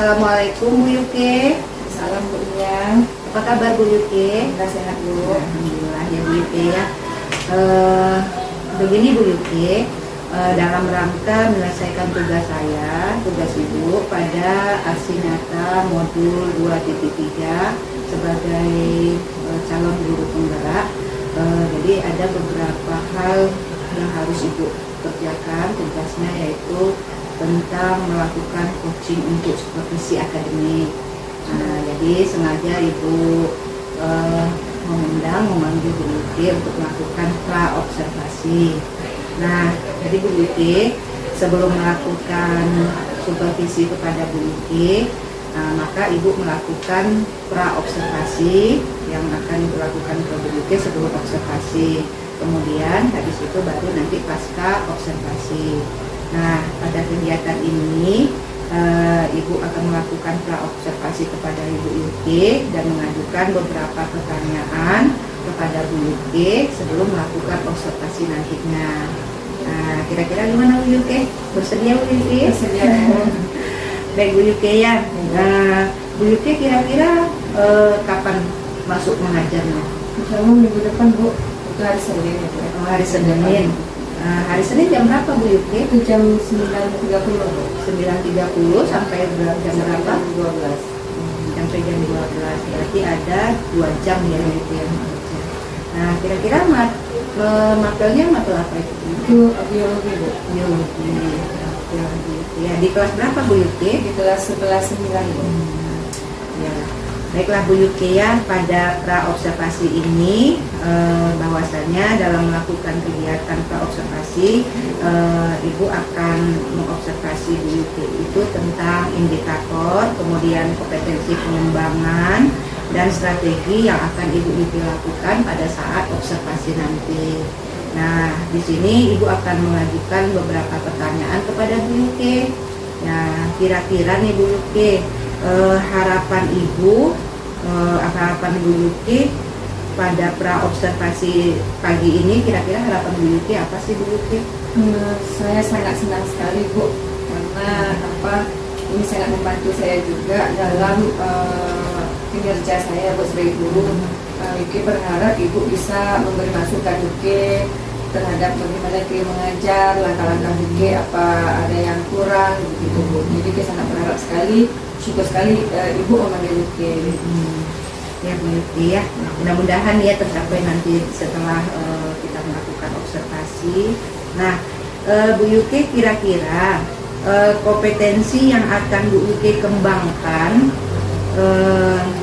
Assalamualaikum Bu Yuke. Salam Bu Iyang. Apa kabar Bu Yuke? Sudah sehat Bu. Alhamdulillah ya Bu Yuke ya. Begini Bu Yuke, dalam rangka menyelesaikan tugas saya, tugas Ibu pada Asinata modul 2.3 sebagai calon guru penggerak. Jadi ada beberapa hal yang harus Ibu kerjakan, tugasnya yaitu tentang melakukan coaching untuk supervisi akademik. Jadi sengaja Ibu memanggil Bu Yuke untuk melakukan pra-observasi. Nah, jadi Bu Yuke sebelum melakukan supervisi kepada Bu Yuke, maka Ibu melakukan pra-observasi yang akan Ibu lakukan ke Bu Yuke sebelum observasi. Kemudian habis itu baru nanti pasca observasi. Nah, pada kegiatan ini Ibu akan melakukan pra-observasi kepada Ibu Yuke dan mengajukan beberapa pertanyaan kepada Bu Yuke sebelum melakukan observasi nantinya. Nah, kira-kira gimana Bu Yuke? Bersedia Bu Yuke? Bersedia. Baik Bu Yuke ya. Nah, Bu Yuke kira-kira kapan masuk mengajarnya? Insya Allah minggu depan Bu. Itu hari Senin ya Bu. Hari Senin. Hari Senin jam berapa Bu Yuke? Itu jam 9.30 Bu. 9.30 sampai jam berapa? 12. Sampai jam 12. Berarti ada 2 jam ya Bu Yuke yang mengajar. Nah, kira-kira materinya matkul apa itu? Itu biologi Bu. Biologi. Ya, di kelas berapa Bu Yuke? Di kelas 11-9 Bu. Ya. Baiklah Bu Yuke ya, pada pra-observasi ini bahwasanya dalam melakukan kegiatan pra-observasi Ibu akan mengobservasi Bu Yuke itu tentang indikator, kemudian kompetensi pengembangan dan strategi yang akan Ibu Yuke lakukan pada saat observasi nanti. Nah, di sini Ibu akan mengajukan beberapa pertanyaan kepada Bu Yuke. Nah, kira-kira nih Bu Yuke, harapan Ibu Yuke pada pra-observasi pagi ini, kira-kira harapan Bu Yuke apa sih Bu Yuke? Saya sangat senang sekali Bu, karena ini sangat membantu saya juga dalam kinerja saya sebagai guru. Yuke berharap Ibu bisa memberi masukan Yuke terhadap bagaimana Yuke mengajar, langkah-langkah Yuke apa ada yang kurang begitu Bu. Jadi Yuke sangat berharap sekali, syukur sekali Ibu memanggil Yuke. Ya Bu Yuke ya, mudah-mudahan ya tercapai nanti setelah kita melakukan observasi. Nah, Bu Yuke kira-kira kompetensi yang akan Bu Yuke kembangkan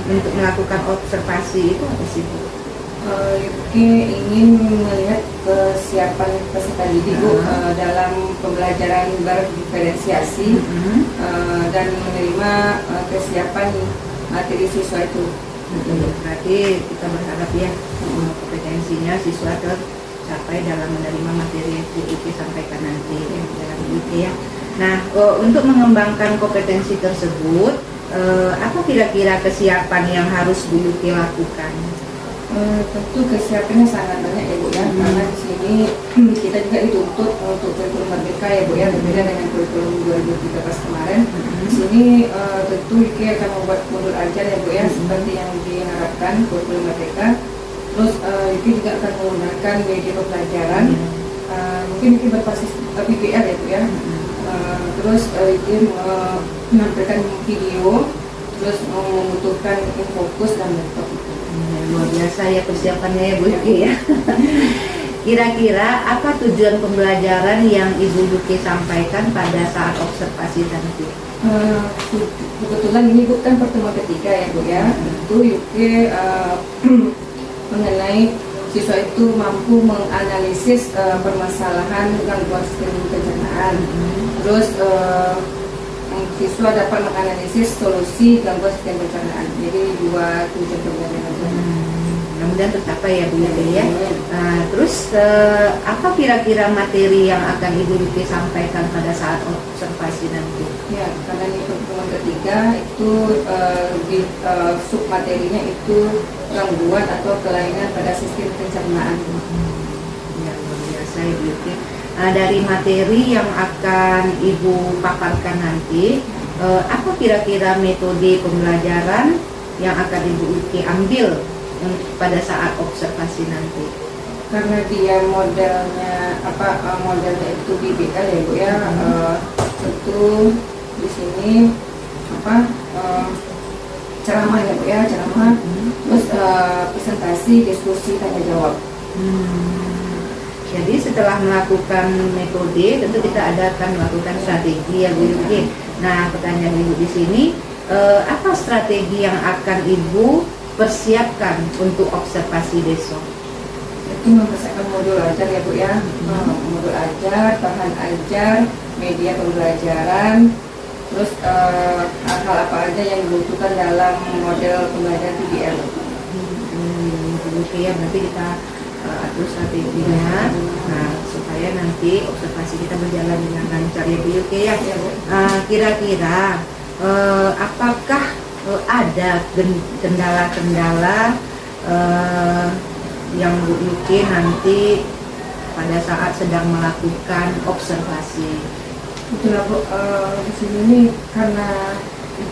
untuk melakukan observasi itu apa sih Bu? Yuke ingin melihat kesiapan peserta didik Bu dalam pembelajaran berdiferensiasi dan menerima kesiapan materi siswa itu. Berarti kita berharap ya kompetensinya siswa tercapai dalam menerima materi yang Bu Yuke sampaikan nanti dalam Bu Yuke ya. Nah, untuk mengembangkan kompetensi tersebut, apa kira-kira kesiapan yang harus Bu Yuke lakukan? Tentu kesiapannya sangat banyak ya Bu ya, karena di sini kita juga dituntut untuk kurikulum merdeka ya Bu ya, berbeda dengan kurikulum 2013 kemarin. Di sini tentu Yuke akan membuat modul ajar ya Bu ya, seperti yang diharapkan kurikulum merdeka. Terus Yuke juga akan menggunakan media pembelajaran, mungkin Yuke berbasis PBL ya Bu ya. Terus Yuke menampilkan video, terus membutuhkan fokus dan laptop itu. Luar biasa ya persiapannya ya Bu Yuke ya. Kira-kira apa tujuan pembelajaran yang Ibu Yuke sampaikan pada saat observasi nanti? Kebetulan ini Bu kan pertemuan ketiga ya Bu ya. Itu Yuke mengenai siswa itu mampu menganalisis permasalahan gangguan sistem pencernaan. Terus siswa dapat menganalisis solusi gangguan sistem pencernaan. Jadi 2 tujuan pembelajaran. Mudah-mudahan tercapai ya Bu Yuke ya. Terus apa kira-kira materi yang akan Ibu Yuke sampaikan pada saat observasi nanti? Ya, karena ini pertemuan ketiga itu submaterinya itu gangguan atau kelainan pada sistem pencernaan. Ya, luar biasa Ibu Yuke. Dari materi yang akan Ibu paparkan nanti, apa kira-kira metode pembelajaran yang akan Ibu Yuki ambil pada saat observasi nanti? Karena dia modelnya itu BBL ya Bu ya, tentu di sini ceramah ya Bu ya, ceramah, terus presentasi, diskusi, tanya jawab. Jadi setelah melakukan metode, tentu kita akan melakukan strategi ya Bu Yuki. Nah, pertanyaan Ibu di sini, apa strategi yang akan Ibu persiapkan untuk observasi besok? Itu mempersiapkan modul ajar ya Bu ya, modul ajar, bahan ajar, media pembelajaran, terus hal-hal apa aja yang dibutuhkan dalam model pembelajaran PBL. Oke ya, berarti kita atur strateginya, nah, supaya nanti observasi kita berjalan dengan lancar ya Bu Yuki ya. Kira-kira apakah ada kendala-kendala yang Bu Yuki nanti pada saat sedang melakukan observasi? Itulah Bu, di sini nih karena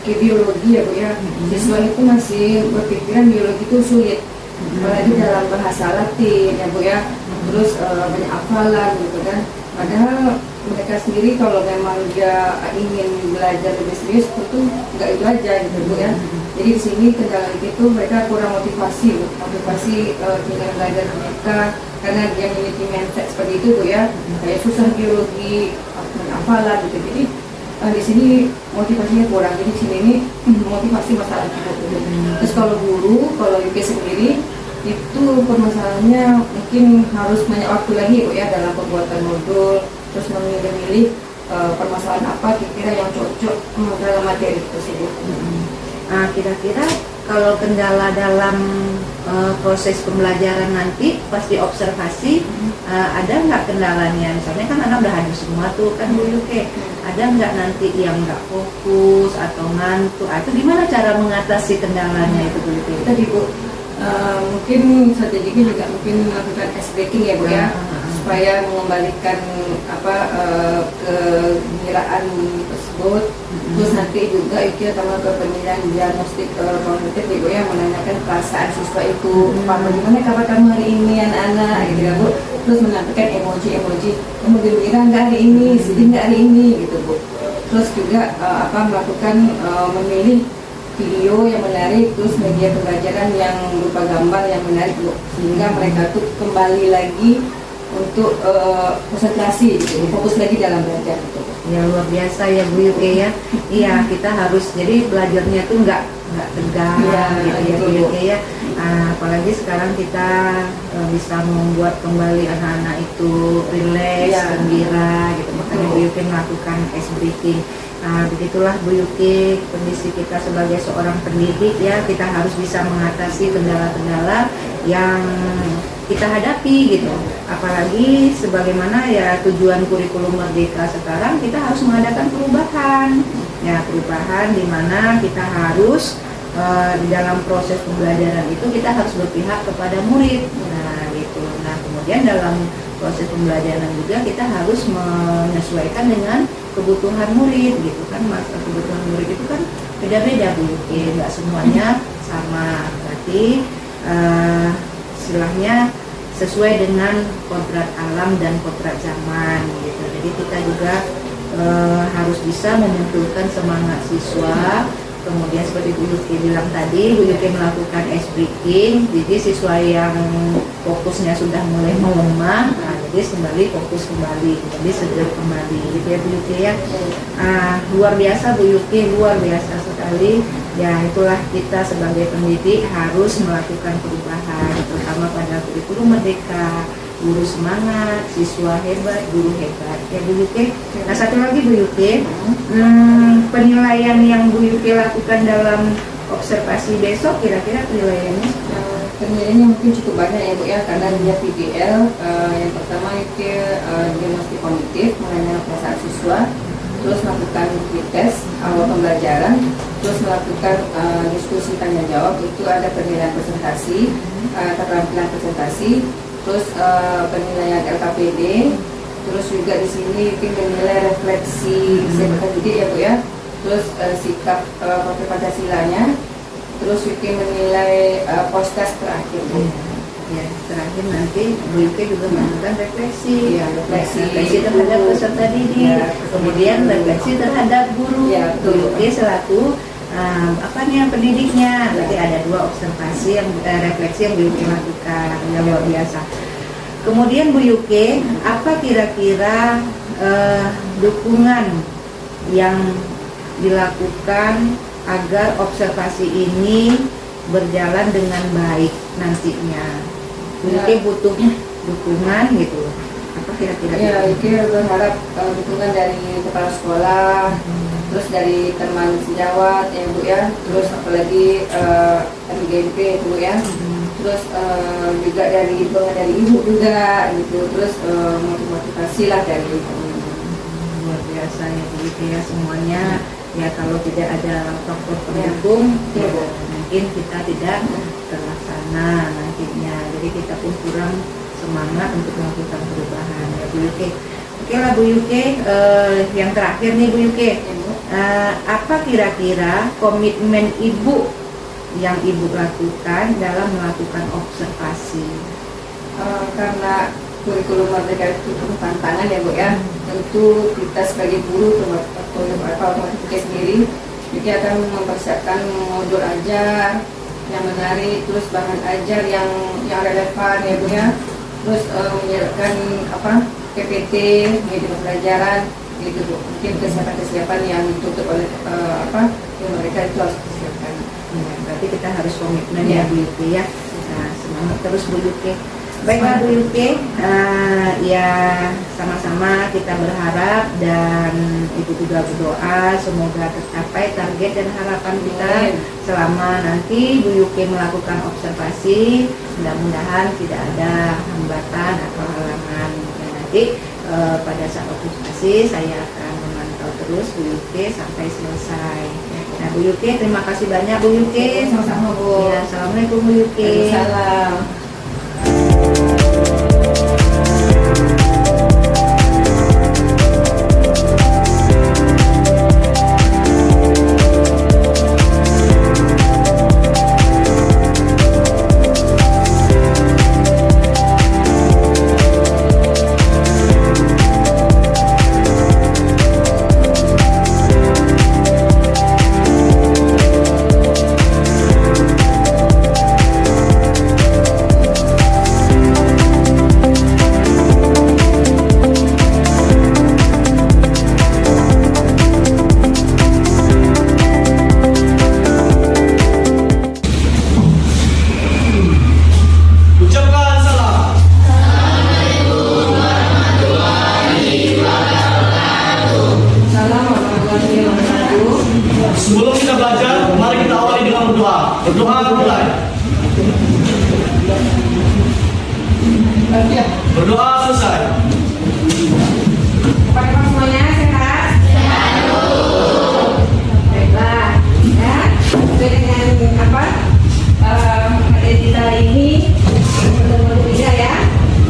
biologi ya Bu ya, siswa itu masih berpikiran biologi itu sulit, apalagi dalam bahasa Latin ya Bu ya, terus banyak hafalan gitu kan. Padahal mereka sendiri kalau memang dia ingin belajar lebih serius itu nggak itu aja gitu Bu ya. Jadi di sini kendala itu mereka kurang motivasi dengan belajar mereka, karena dia memiliki mindset seperti itu Bu ya, kayak susah biologi, hafalan gitu. Jadi di sini motivasinya kurang. Jadi di sini ini motivasi masalah juga. Terus kalau guru, kalau UK sendiri itu permasalahannya mungkin harus banyak waktu lagi Bu ya dalam pembuatan modul, terus memilih-milih permasalahan apa kira-kira yang cocok dalam materi tersebut. Kira-kira kalau kendala dalam proses pembelajaran nanti pas diobservasi, ada nggak kendalanya? Misalnya kan anak udah hadir semua tuh kan Bu Yuki, ada nggak nanti yang nggak fokus atau ngantuk? Itu gimana cara mengatasi kendalanya itu Bu Yuki? Tadi Bu, mungkin strateginya juga mungkin melakukan ice breaking ya Bu ya, supaya mengembalikan kegembiraan tersebut. Terus nanti juga itu sama ke penilaian diagnostik kognitif Bu ya, menanyakan perasaan siswa itu, bagaimana kabar kamu hari ini anak-anak gitu ya Bu. Terus menampilkan emoji-emoji, kamu gembira nggak hari ini, sedih nggak hari ini gitu Bu. Terus juga melakukan memilih video yang menarik, terus media pembelajaran yang berupa gambar yang menarik Bu, sehingga mereka tuh kembali lagi untuk konsentrasi gitu, fokus lagi dalam belajar gitu. Ya luar biasa ya Bu Yuki ya. Iya, kita harus jadi belajarnya tuh nggak tegang gitu ya Bu Yuki ya. Apalagi sekarang kita bisa membuat kembali anak-anak itu rileks, gembira gitu. Makanya Bu Yuki melakukan ice breaking. Begitulah Bu Yuki, kondisi kita sebagai seorang pendidik ya, kita harus bisa mengatasi kendala-kendala yang kita hadapi gitu. Apalagi sebagaimana ya tujuan kurikulum Merdeka sekarang, kita harus mengadakan perubahan. Ya, perubahan di mana kita harus di dalam proses pembelajaran itu kita harus berpihak kepada murid. Nah, gitu. Nah, kemudian dalam proses pembelajaran juga kita harus menyesuaikan dengan kebutuhan murid gitu kan. Kebutuhan murid itu kan beda-beda Bu Yuki, nggak semuanya sama. Berarti istilahnya sesuai dengan kodrat alam dan kodrat zaman gitu. Jadi kita juga harus bisa memunculkan semangat siswa. Kemudian seperti Bu Yuki bilang tadi, Bu Yuki melakukan ice breaking, jadi siswa yang fokusnya sudah mulai melemah, jadi kembali fokus kembali, jadi seger kembali gitu ya Bu Yuki ya. Luar biasa Bu Yuki, luar biasa sekali. Ya itulah kita sebagai pendidik harus melakukan perubahan, terutama pada kurikulum Merdeka. Guru semangat, siswa hebat, guru hebat ya Bu Yuki. Nah satu lagi Bu Yuki, penilaian yang Bu Yuki lakukan dalam observasi besok, kira-kira penilaiannya? Penilaiannya mungkin cukup banyak ya Bu ya, karena dia PBL. Yang pertama itu diagnostik kognitif, mengenai perasaan siswa, terus melakukan tes awal pembelajaran, terus melakukan diskusi tanya jawab, itu ada penilaian presentasi, keterampilan presentasi, terus penilaian LKPD, terus juga di sini mungkin menilai refleksi saya didik ya Bu ya, terus sikap Partai Pancasilanya, terus Yuki menilai post-test terakhir. Bu. Ya, terakhir nanti Bu Yuki juga melakukan refleksi, Ya, refleksi terhadap peserta didik, ya, kemudian refleksi terhadap guru. Ya, Bu betul. Yuki selaku apa nih yang pendidiknya, berarti ada 2 observasi yang refleksi yang Bu Yuki lakukan, yang luar biasa. Kemudian Bu Yuki, apa kira-kira dukungan yang dilakukan agar observasi ini berjalan dengan baik nantinya? Bu Yuki butuh dukungan gitu, apa kira-kira? Ya, Yuki berharap dukungan dari kepala sekolah, terus dari teman sejawat ya Bu ya, terus apalagi MGMP Bu ya, terus juga dari dukungan dari ibu juga gitu, terus motivasi lah dari Luar biasa ya Bu Yuki ya, semuanya ya, kalau tidak ada faktor pendukung ya, mungkin kita tidak terlaksana nantinya, jadi kita pun kurang semangat untuk melakukan perubahan ya Bu Yuki. Oke lah Bu Yuki, yang terakhir nih Bu Yuki, apa kira-kira komitmen Ibu yang Ibu lakukan dalam melakukan observasi? karena kurikulum merdeka itu penuh tantangan ya Bu ya, tentu kita sebagai guru atau Yuki sendiri, Yuki akan mempersiapkan modul ajar yang menarik, terus bahan ajar yang relevan ya Bu ya, terus menyiapkan PPT, media pembelajaran gitu Bu. Mungkin kesiapan yang ditutup oleh yang mereka itu harus disiapkan. Ya, berarti kita harus komitmen ya Bu Yuki ya. Nah, semangat terus Bu Yuki. Baiklah Bu Yuki, ya sama-sama kita berharap dan Ibu juga berdoa semoga tercapai target dan harapan kita selama nanti Bu Yuki melakukan observasi. Mudah-mudahan tidak ada hambatan atau halangan. Dan nanti pada saat observasi saya akan memantau terus Bu Yuki sampai selesai. Nah Bu Yuki, terima kasih banyak Bu Yuki. Sama-sama Bu. Ya, assalamualaikum Bu Yuki. Waalaikumsalam. Ucapkan salam. Salam warahmatullahi wabarakatuh. Sebelum kita belajar, mari kita awali dengan berdoa. Berdoa mulai. Berdoa selesai. Apakah semuanya sehat? Baiklah, ya. Sesuai dengan materi kita hari ini, modul 3 ya.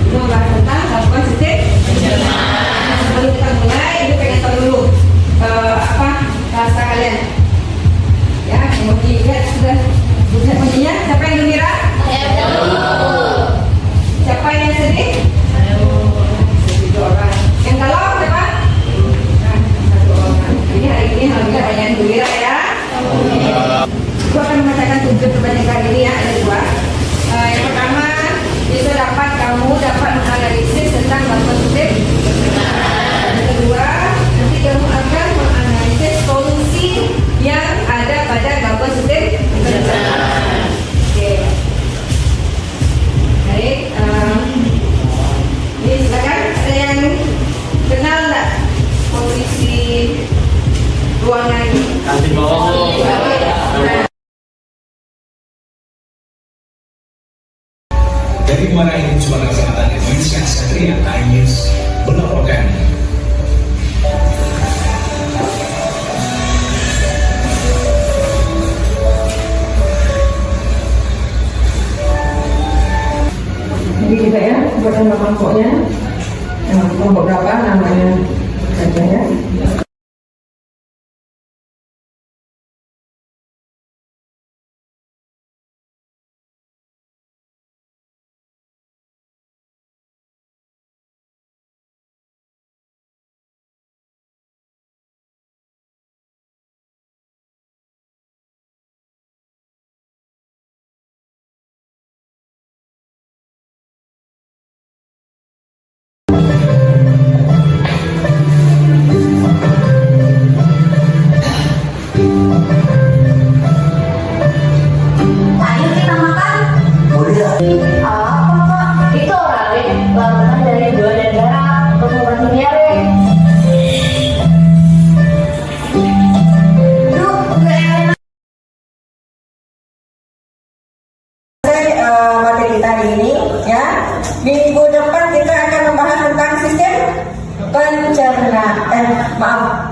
Kita membahas tentang gangguan sistem pencernaan. Sebelum kita mulai, Ibu pengen tahu dulu bahasa kalian. Ya, emoji ya sudah. Bukan emojinya, siapa yang gembira? Siapa yang sedih? Sedih orang. Yang galau siapa? Satu orang. Ini hari ini alhamdulillah banyak yang gembira ya. Aku akan membacakan tujuan perbanyakan ini ya, ada 2. Yang pertama, itu kamu dapat menganalisis tentang gangguan sistem. Yang kedua, nanti kamu akan menganalisis solusi yang ada pada gangguan sistem pencernaan. Oke. Baik, ini silakan ada yang kenal nggak posisi ruangan ini? Nanti bawah. Dari Muara Enim Suara Selatan Indonesia, Satria News melaporkan. Jadi kita ya, buat nama kelompoknya, kelompok berapa namanya saja ya.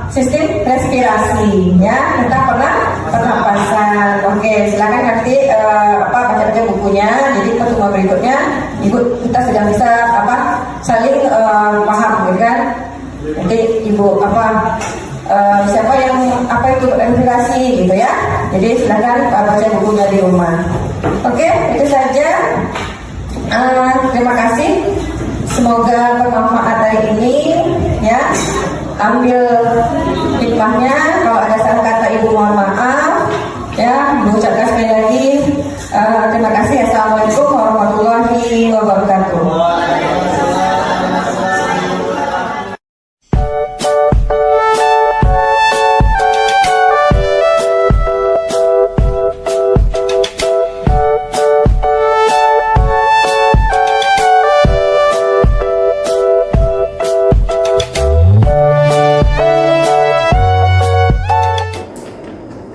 sistem respirasi ya, tentang pernapasan. Oke, silakan nanti baca bukunya. Jadi pertemuan berikutnya ibu kita sudah bisa saling paham, gitu kan? Nanti ibu siapa yang itu verifikasi gitu ya. Jadi silakan baca bukunya di rumah. Oke, itu saja. Terima kasih. Semoga bermanfaat hari ini ya. Ambil hikmahnya. Kalau ada salah kata ibu mohon maaf ya. Ibu ucapkan sekali lagi terima kasih. Assalamualaikum warahmatullahi wabarakatuh.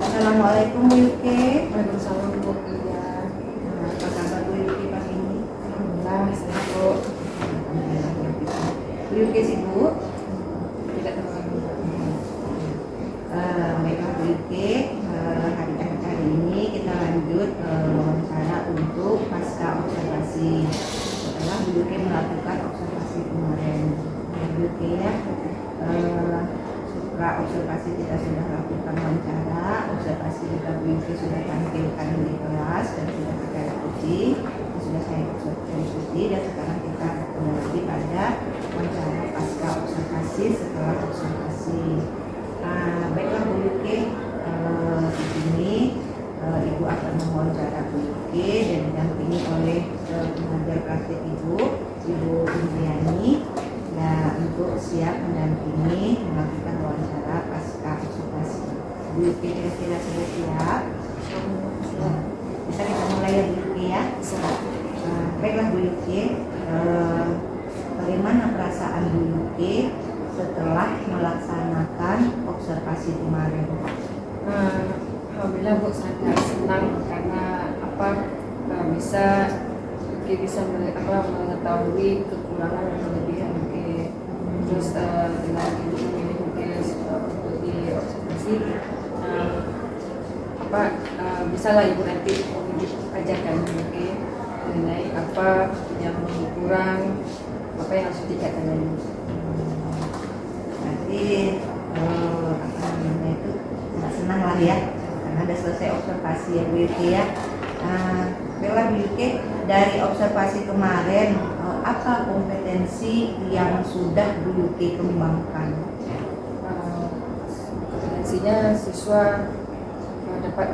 Assalamualaikum Bu Yuki. Waalaikumsalam Bu. Iya. Apa kabar Bu Yuki pagi ini? Alhamdulillah sehat Bu. Bu Yuki sibuk? Tidak terlalu. Baiklah Bu Yuki, hari ini kita lanjut wawancara untuk pasca observasi setelah Bu Yuki melakukan observasi kemarin. Bu Yuki ya, setelah observasi kita sudah lakukan wawancara, observasi juga Bu Yuki sudah tampilkan di kelas dan sudah kita ikuti, sudah saya ikuti, dan sekarang kita kembali pada wawancara pasca observasi setelah observasi. Baiklah Bu Yuki, di sini Ibu akan mewawancara Bu Yuki dan didampingi oleh pengajar praktik Ibu Indriani. Nah, untuk siap mendampingi melakukan wawancara pasca observasi. Bu Yuki kira-kira sudah siap? Bisa kita mulai ya Bu Yuki ya? Baiklah Bu Yuki, bagaimana perasaan Bu Yuki setelah melaksanakan observasi kemarin? Alhamdulillah Bu, sangat senang karena bisa mengetahui kekurangan dan kelebihan mungkin. Terus dengan ibu memilih mungkin untuk diobservasi, bisa lah ibu nanti ajarkan mungkin mengenai apa yang kurang, apa yang harus ditingkatkan lagi. Nanti itu senang lah ya karena ada selesai observasi ya Bu Yuki ya. Baiklah Bu Yuki, dari observasi kemarin apa kompetensi yang sudah Bu Yuki kembangkan? Kompetensinya siswa dapat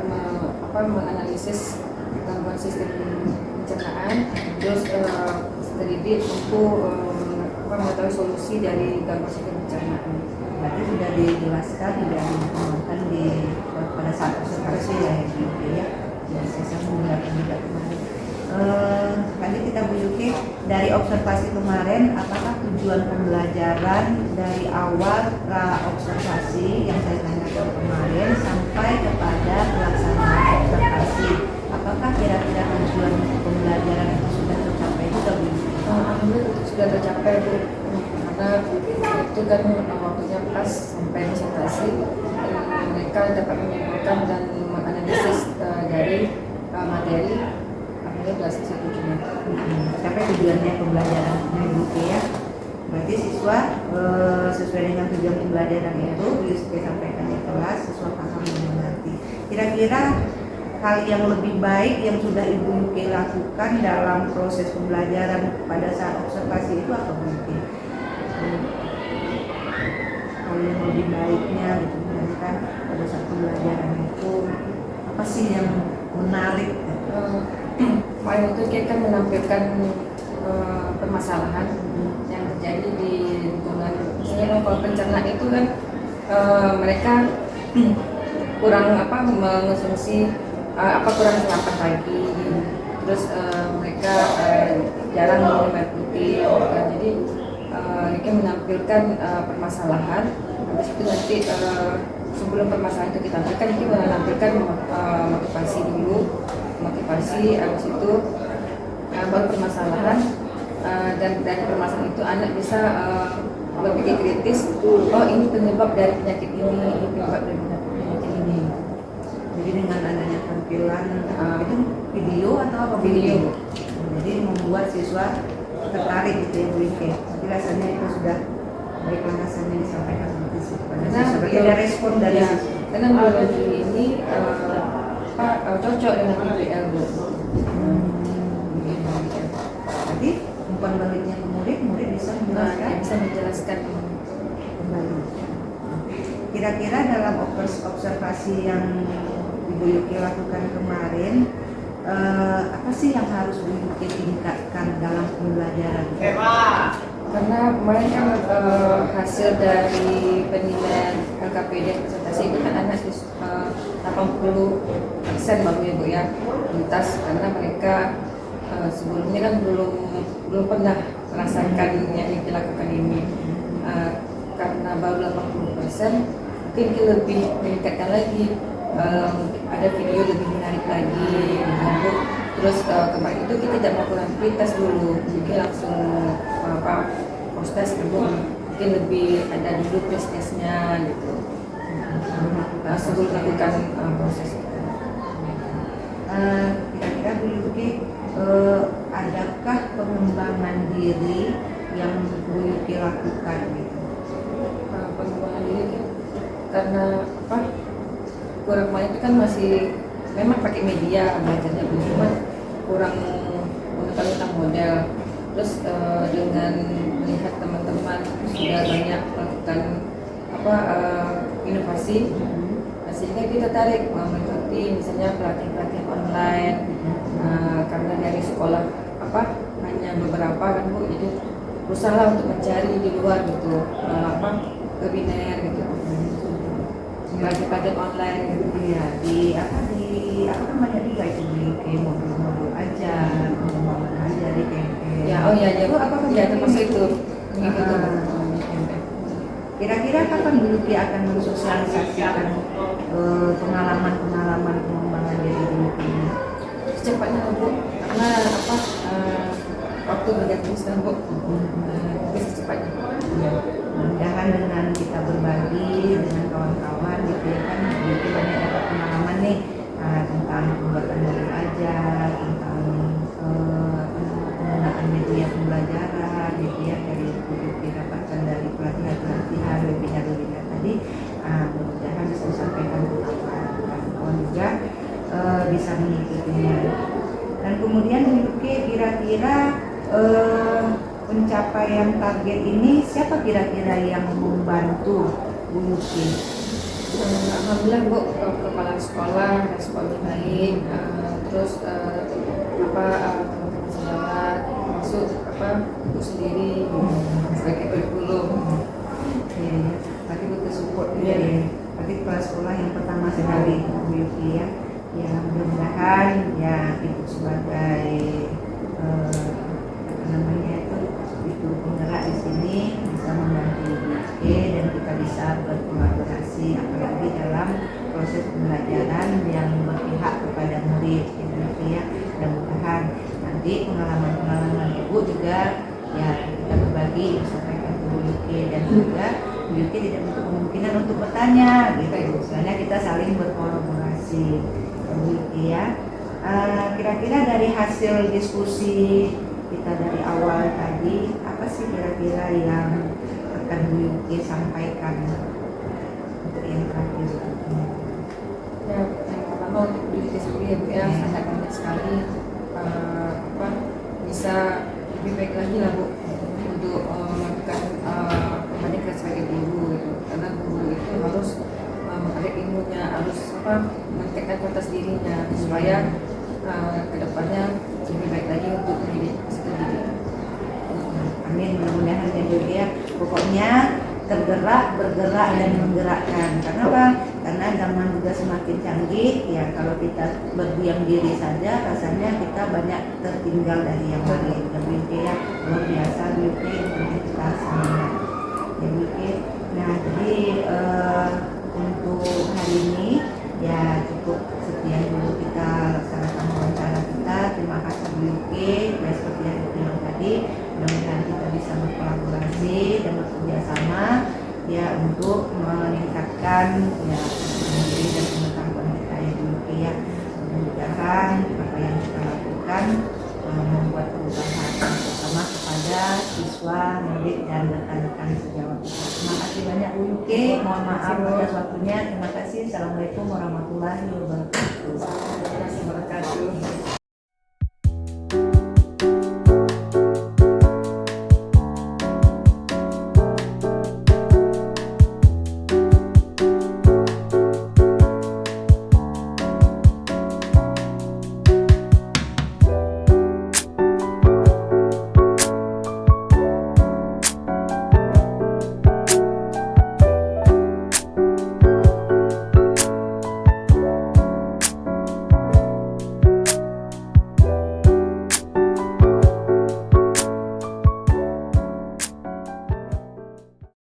menganalisis gangguan sistem pencernaan, terus terdidik untuk mengetahui solusi dari gangguan sistem pencernaan. Berarti sudah dijelaskan, sudah dikembangkan pada saat observasi ya Bu Yuki ya. Saya mendengarkan juga kemarin. Tadi kita Bu Yuki, dari observasi kemarin, apakah tujuan pembelajaran dari awal observasi yang saya tanyakan kemarin sampai kepada pelaksanaan observasi, apakah kira-kira tujuan pembelajaran itu sudah tercapai juga Bu Yuki? Alhamdulillah sudah tercapai Bu, karena itu kan waktunya pas sampai presentasi, mereka dapat menyimpulkan dan menganalisis dari materi. Alhamdulillah berhasil setujunya. Sampai tujuannya pembelajaran Bu Yuki ya. Berarti siswa sesuai dengan tujuan pembelajaran itu bisa sampaikan di kelas, siswa paham dan mengerti. Kira-kira hal yang lebih baik yang sudah Ibu Yuki lakukan dalam proses pembelajaran pada saat observasi itu apa Bu Yuki? Hal yang lebih baiknya gitu kan pada saat pembelajaran itu apa sih yang menarik? Paling itu kita menampilkan permasalahan yang terjadi di lingkungan. Misalnya kalau pencernaan itu kan mereka kurang mengonsumsi kurang sarapan pagi, terus mereka jarang minum air putih, jadi mereka menampilkan permasalahan. Habis itu nanti sebelum permasalahan itu kita tampilkan, kita menampilkan motivasi, habis itu baru permasalahan, dan dari permasalahan itu anak bisa berpikir kritis, oh ini penyebab dari penyakit ini penyebab dari penyakit ini. Jadi dengan adanya tampilan itu video atau apa? Video. Jadi membuat siswa tertarik gitu ya Bu Ike. Tapi rasanya itu sudah baik langkah yang disampaikan seperti itu. Karena Seperti ada respon dari ya, siswa. karena biologi ini cocok dengan IPL Bu. Jadi umpan baliknya ke murid, murid bisa menjelaskan Bisa menjelaskan kembali. Kira-kira dalam observasi yang Ibu Yuki lakukan kemarin, apa sih yang harus Bu Yuki tingkatkan dalam pembelajaran? karena kemarin kan hasil dari penilaian LKPD presentasi itu kan anak 80% baru ya Bu ya tuntas, karena mereka sebelumnya kan belum pernah merasakan yang dilakukan ini. Karena baru 80%, mungkin lebih meningkatkan lagi, ada video lebih menarik lagi gitu, Bu. Terus kemarin itu kita tidak melakukan tes dulu, mungkin langsung proses dulu, mungkin lebih ada dulu tesnya gitu, sebelum melakukan proses itu. Kira-kira Bu Yuki, adakah pengembangan diri yang Bu Yuki lakukan gitu? Pengembangan diri kan, karena kurang kemarin itu kan masih memang pakai media belajarnya, cuma kurang mengetahui tentang model. Terus dengan melihat teman-teman sudah banyak melakukan inovasi, sehingga kita tertarik mengikuti misalnya pelatihan-pelatihan online. Karena dari sekolah hanya beberapa kan Bu, jadi berusaha untuk mencari di luar gitu, webinar gitu, pelatihan online gitu. Iya, di apa namanya juga itu di modul-modul aja, pengembangan aja di campaign. Ya, Itu apa ya termasuk itu. Gitu. Kira-kira kapan Bu Yuki akan mensosialisasikan pengalaman-pengalaman pengembangan diri Bu Yuki? Secepatnya Bu, karena waktu bergantung sedang Bu, bisa secepatnya. Mudah-mudahan dengan kita berbagi dengan kawan-kawan gitu ya kan, Bu Yuki banyak dapat pengalaman nih tentang pembuatan modul ajar, tentang penggunaan media pembelajaran gitu ya, dari Bu Yuki dapatkan dari pelatihan webinar tadi. Mudah-mudahan bisa disampaikan ke kawan-kawan juga bisa mengikutinya. Dan kemudian Bu Yuki, kira-kira pencapaian target ini siapa kira-kira yang membantu Bu Yuki? Alhamdulillah Bu, kepala sekolah responnya baik, terus teman-teman sahabat masuk Ibu sendiri sebagai kurikulum. Tapi butuh support juga ya. Tapi kepala sekolah yang pertama sekali Bu Yuki ya. Ya mudah-mudahan ya Ibu sebagai itu penggerak di sini bisa membantu Bu Yuki dan kita bisa berkolaborasi apalagi dalam proses pembelajaran yang berpihak kepada murid gitu ya. Mudah-mudahan nanti pengalaman-pengalaman Ibu juga ya kita berbagi disampaikan ke Bu Yuki, dan juga Bu Yuki tidak menutup kemungkinan untuk bertanya gitu. Soalnya kita saling berkolaborasi Bu Yuki ya. Kira-kira dari hasil diskusi kita dari awal tadi, apa sih kira-kira yang akan Bu Yuki sampaikan untuk yang terakhir? Ya, yang pertama untuk diri sendiri ya Bu ya, sangat banyak sekali bisa lebih baik lagi lah Bu untuk melakukan pendidikan sebagai guru gitu. Karena guru itu harus ada ilmunya, harus meningkatkan kualitas dirinya supaya kedepannya lebih baik lagi untuk mendidik peserta didik. Amin, mudah-mudahan ya Bu ya. Pokoknya tergerak, bergerak dan menggerakkan. Karena apa? Karena zaman juga semakin canggih ya. Kalau kita berdiam diri saja, rasanya kita banyak tertinggal dari yang lain. Ya Bu ya, luar biasa Bu integritas ya Bu. Nah, jadi untuk hari ini ya cukup sekian dulu kita laksanakan wawancara kita. Terima kasih Bu Yuki. Ya seperti yang dibilang tadi, mudah-mudahan kita bisa berkolaborasi dan bekerja sama ya untuk meningkatkan ya diri dan pengetahuan kita ya dulu ya. Mudah-mudahan apa yang kita lakukan membuat perubahan terutama kepada siswa, murid dan rekan-rekan sejawat kita. Terima kasih banyak Bu Yuki. Mohon maaf atas waktunya. Terima kasih. Assalamualaikum warahmatullahi wabarakatuh. Terima kasih.